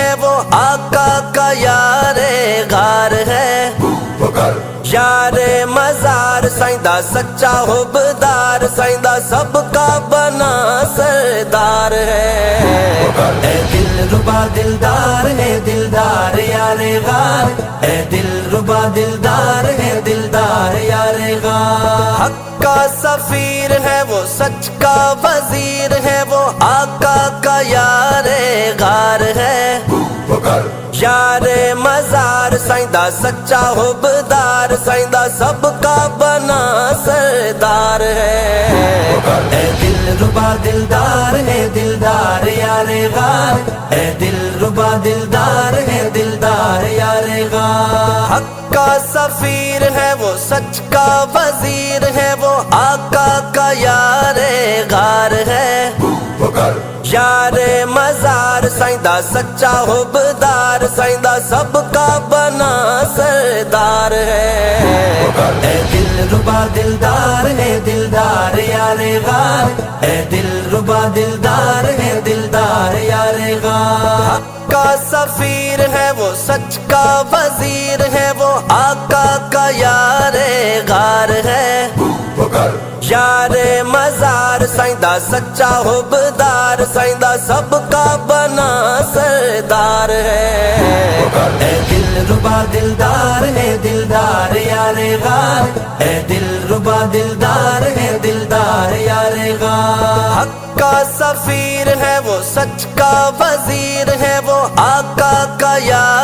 ہے وہ آقا کا یار غار ہے، یار مزار سائندہ سچا حبدار، سائندہ سب کا بنا سردار ہے۔ اے دل ربا دلدار ہے دلدار یار غار، اے دل ربا دلدار ہے دلدار یار غار۔ حق کا سفیر ہے وہ، سچ کا وزیر ہے وہ، آقا کا یار غار ہے، یار مزار سائندہ سچا حبدار، سائندہ سب کا بنا سردار ہے۔ اے دل ربا دلدار ہے دلدار یار غار، اے دل ربا دلدار ہے دلدار یار غار۔ حق کا سفیر ہے وہ، سچ کا وزیر ہے وہ، آقا کا یار غار ہے، یار مزار سائندہ سچا حبدار، سائندہ سب کا بنا سردار ہے۔ اے دل ربا دلدار ہے دلدار یار غار، اے دل ربا دلدار ہے دلدار یار غار۔ حق کا سفیر ہے وہ، سچ کا وزیر ہے وہ، آقا کا یار غار ہے، یار مزار سائندہ سچا حبدار، سائندہ سب کا بنا سردار ہے۔ اے دل ربا دلدار ہے دلدار یار غار، اے دل ربا دلدار ہے دلدار یار غار۔ حق کا سفیر ہے وہ، سچ کا وزیر ہے وہ، آقا کا یار